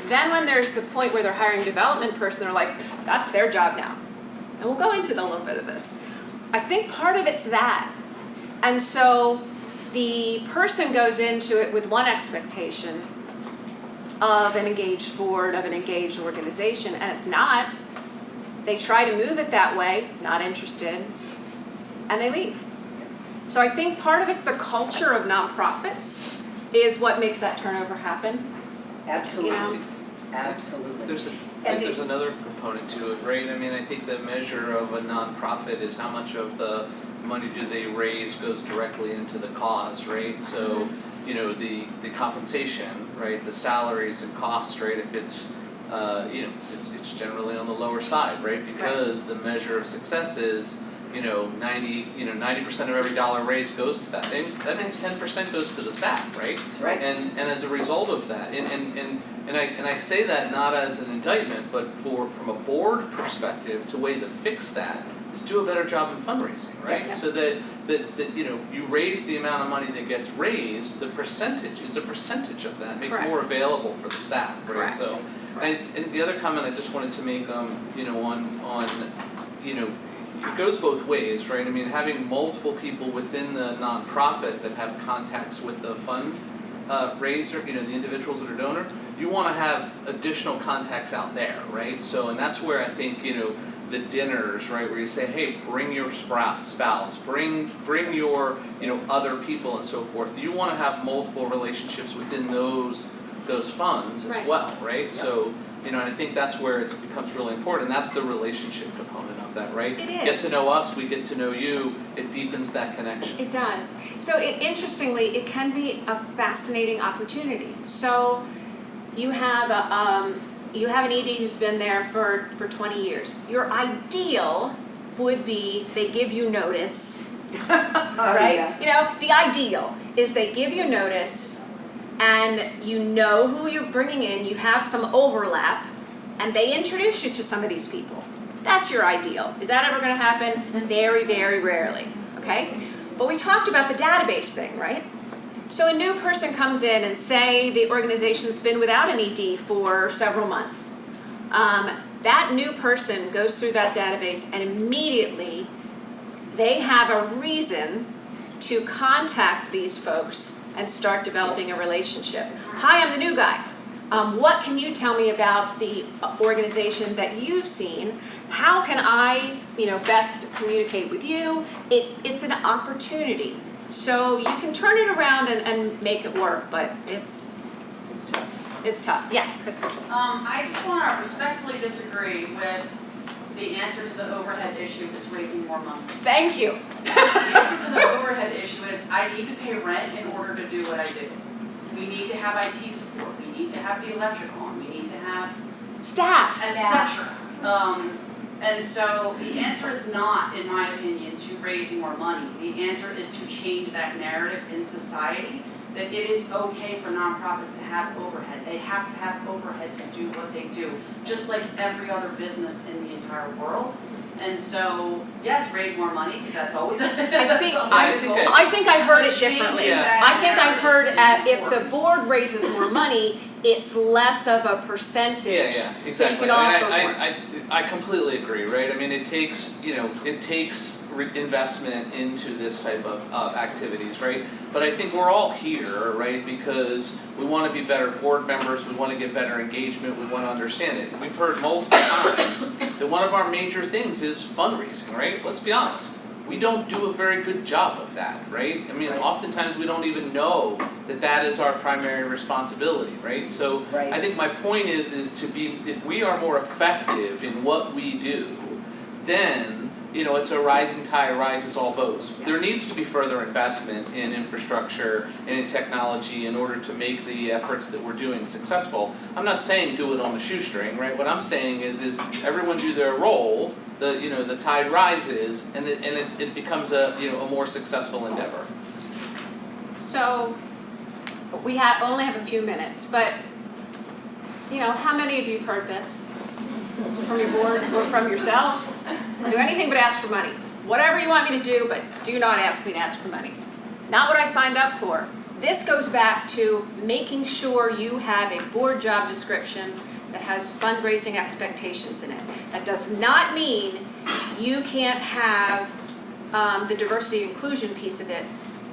Then when there's the point where they're hiring a development person, they're like, that's their job now. And we'll go into a little bit of this. I think part of it's that. And so the person goes into it with one expectation of an engaged board, of an engaged organization, and it's not. They try to move it that way, not interested, and they leave. So I think part of it's the culture of nonprofits is what makes that turnover happen. Absolutely, You know? absolutely. There's another component to it, right? I mean, I think the measure of a nonprofit is how much of the money do they raise goes directly into the cause, right? So, you know, the compensation, right, the salaries and costs, right, if it's, you know, it's generally on the lower side, right? Because the measure of success is, 90% of every dollar raised goes to that. That means 10% goes to the staff, right? That's right. And as a result of that, and I say that not as an indictment, but from a board perspective, to way to fix that is do a better job in fundraising, right? Yes. So that you raise the amount of money that gets raised, it's a percentage of that makes Correct. more available for the staff, right? Correct. So, and the other comment I just wanted to make, on it goes both ways, right? I mean, having multiple people within the nonprofit that have contacts with the fund raiser, the individuals that are donor, you want to have additional contacts out there, right? So, and that's where I think, the dinners, right, where you say, hey, bring your spouse, bring your, other people and so forth. You want to have multiple relationships within those funds as Right. well, right? Yep. So, and I think that's where it becomes really important. That's the relationship component of that, right? It Get is. to know us, we get to know you. It deepens that connection. It does. So interestingly, it can be a fascinating opportunity. So you have an ED who's been there for 20 years. Your ideal would be they give you notice, right? Yeah. The ideal is they give you notice and you know who you're bringing in, you have some overlap, and they introduce you to some of these people. That's your ideal. Is that ever going to happen? Very, very rarely, okay? But we talked about the database thing, right? So a new person comes in and say the organization's been without an ED for several months. That new person goes through that database and immediately they have a reason to contact these folks and start developing a relationship. Hi, I'm the new guy. What can you tell me about the organization that you've seen? How can I, best communicate with you? It's an opportunity. So you can turn it around and make it work, but it's tough. It's tough. Yeah, Chris. I just want to respectfully disagree with the answer to the overhead issue is raising more money. Thank you. The answer to the overhead issue is I need to pay rent in order to do what I do. We need to have IT support. We need to have the electric on. We need to have Staff. etc. And so the answer is not, in my opinion, to raise more money. The answer is to change that narrative in society that it is okay for nonprofits to have overhead. They have to have overhead to do what they do, just like every other business in the entire world. And so, yes, raise more money, because that's always a goal. I think I heard it differently. Yeah. I think I heard if the board raises more money, it's less of a percentage. Yeah, exactly. So you can offer more. I completely agree, right? I mean, it takes investment into this type of activities, right? But I think we're all here, right, because we want to be better board members, we want to get better engagement, we want to understand it. We've heard multiple times that one of our major things is fundraising, right? Let's be honest. We don't do a very good job of that, right? I mean, oftentimes we don't even know that is our primary responsibility, right? So Right. I think my point is if we are more effective in what we do, then, it's a rising tide rises all boats. There needs to be further investment in infrastructure and in technology in order to make the efforts that we're doing successful. I'm not saying do it on the shoestring, right? What I'm saying is everyone do their role, the tide rises, and it becomes a more successful endeavor. So we only have a few minutes, but how many of you have heard this from your board or from yourselves? I'll do anything but ask for money. Whatever you want me to do, but do not ask me to ask for money. Not what I signed up for. This goes back to making sure you have a board job description that has fundraising expectations in it. That does not mean you can't have the diversity and inclusion piece of it,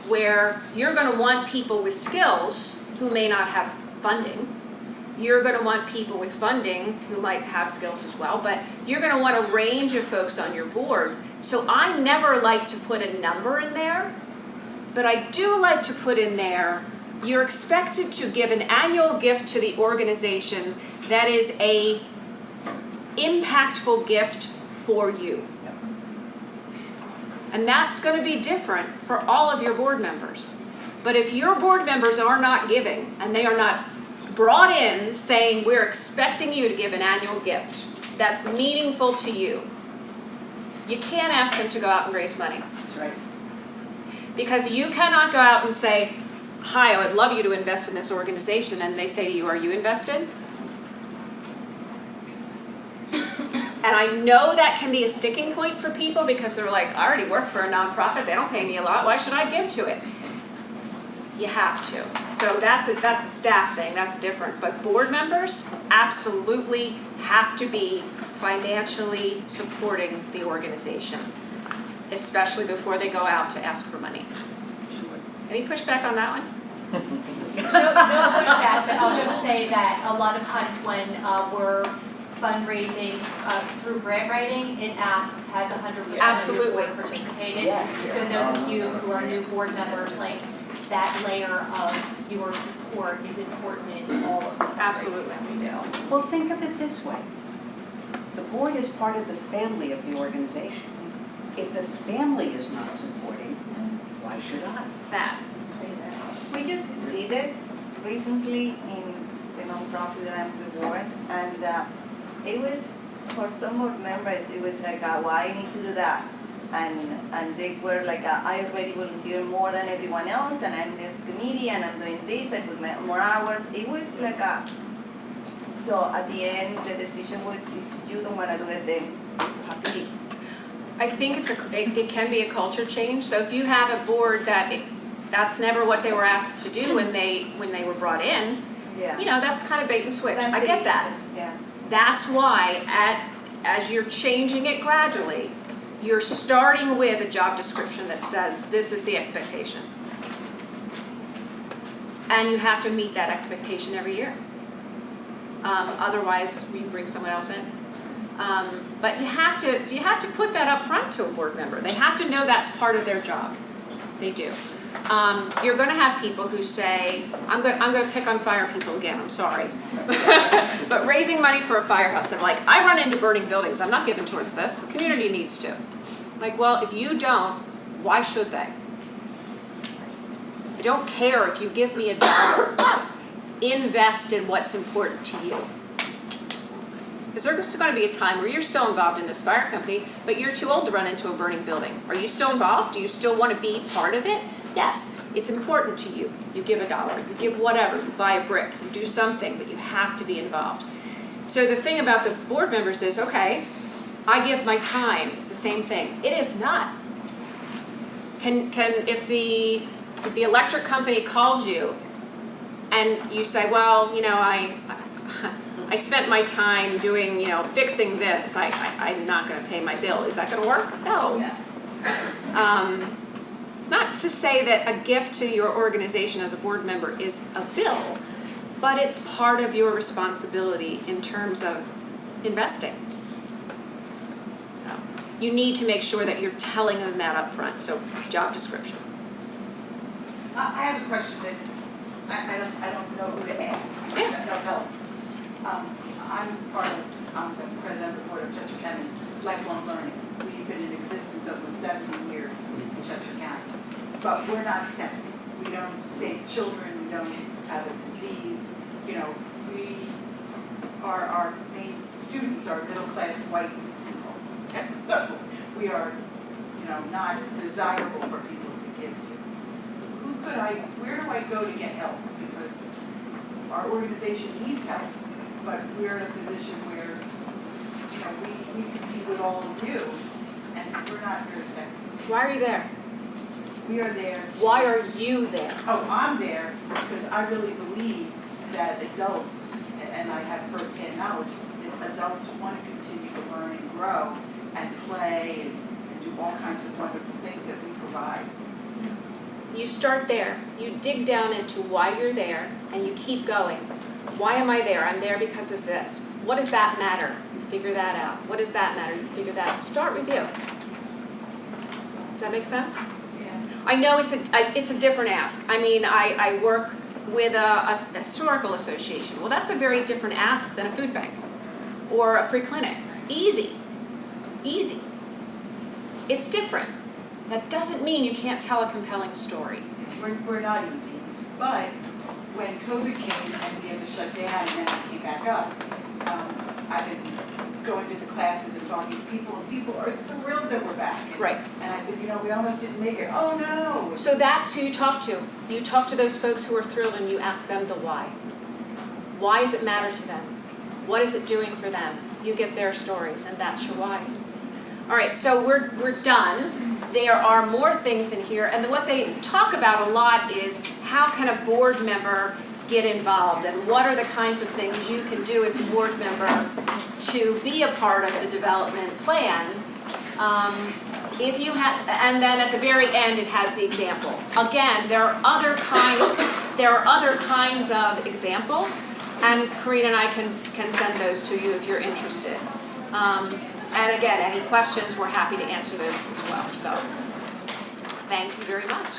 where you're going to want people with skills who may not have funding. You're going to want people with funding who might have skills as well, but you're going to want a range of folks on your board. So I never like to put a number in there, but I do like to put in there, you're expected to give an annual gift to the organization that is a impactful gift for you. And that's going to be different for all of your board members. But if your board members are not giving, and they are not brought in saying, we're expecting you to give an annual gift that's meaningful to you, you can't ask them to go out and raise money. That's right. Because you cannot go out and say, hi, I would love you to invest in this organization, and they say to you, are you invested? And I know that can be a sticking point for people because they're like, I already work for a nonprofit, they don't pay me a lot, why should I give to it? You have to. So that's a staff thing, that's different. But board members absolutely have to be financially supporting the organization, especially before they go out to ask for money. Any pushback on that one? No pushback, but I'll just say that a lot of times when we're fundraising through grant writing, it asks, has 100% of your board participated? Yes. So those of you who are new board members, like, that layer of your support is important in all of the fundraising that we do. Well, think of it this way. The board is part of the family of the organization. If the family is not supporting, why should I? That. We just did it recently in the nonprofit that I'm the board, and it was, for some board members, it was like, why I need to do that? And they were like, I already volunteer more than everyone else, and I'm this committee, and I'm doing this, I put more hours. It was like so at the end, the decision was, if you don't want to do it, then you have to leave. I think it can be a culture change. So if you have a board that's never what they were asked to do when they were brought in, you know, that's kind of bait and switch. I get that. Yeah. That's why as you're changing it gradually, you're starting with a job description that says this is the expectation. And you have to meet that expectation every year. Otherwise, we bring someone else in. But you have to put that up front to a board member. They have to know that's part of their job. They do. You're going to have people who say, I'm going to pick on fire people again, I'm sorry. But raising money for a firehouse, I'm like, I run into burning buildings, I'm not giving towards this, the community needs to. Like, well, if you don't, why should they? I don't care if you give me $1. Invest in what's important to you. Because there's going to be a time where you're still involved in this fire company, but you're too old to run into a burning building. Are you still involved? Do you still want to be part of it? Yes, it's important to you. You give $1, you give whatever, you buy a brick, you do something, but you have to be involved. So the thing about the board members is, okay, I give my time. It's the same thing. It is not. If the electric company calls you and you say, well, you know, I spent my time doing, you know, fixing this, I'm not going to pay my bill. Is that going to work? No. It's not to say that a gift to your organization as a board member is a bill, but it's part of your responsibility in terms of investing. You need to make sure that you're telling them that up front, so job description. I have a question that I don't know who to ask. Yeah. No help. I'm the president of the board of Chester County Lifelong Learning. We've been in existence over 70 years in Chester County. But we're not sexy. We don't save children, we don't have a disease. You know, our main students are middle-class white people. And so we are, you know, not desirable for people to give to. Where do I go to get help? Because our organization needs help, but we're in a position where, you know, we compete with all of you, we're not very sexy. Why are you there? We are there. Why are you there? Oh, I'm there because I really believe that adults, and I have firsthand knowledge, that adults want to continue to learn and grow and play and do all kinds of wonderful things that we provide. You start there. You dig down into why you're there and you keep going. Why am I there? I'm there because of this. What does that matter? You figure that out. What does that matter? You figure that out. Start with you. Does that make sense? Yeah. I know it's a different ask. I mean, I work with a historical association. Well, that's a very different ask than a food bank or a free clinic. Easy. It's different. That doesn't mean you can't tell a compelling story. We're not easy, but when COVID came and we had to shut down and then it came back up, I've been going to the classes and talking to people, and people are thrilled that we're back. Right. And I said, we almost didn't make it. Oh no! So that's who you talk to. You talk to those folks who are thrilled and you ask them the why. Why does it matter to them? What is it doing for them? You get their stories, and that's your why. All right, so we're done. There are more things in here, and what they talk about a lot is how can a board member get involved, and what are the kinds of things you can do as a board member to be a part of the development plan. If you have, and then at the very end it has the example. Again, there are other kinds of examples, and Corrine and I can send those to you if you're interested. And again, any questions, we're happy to answer those as well. So, thank you very much.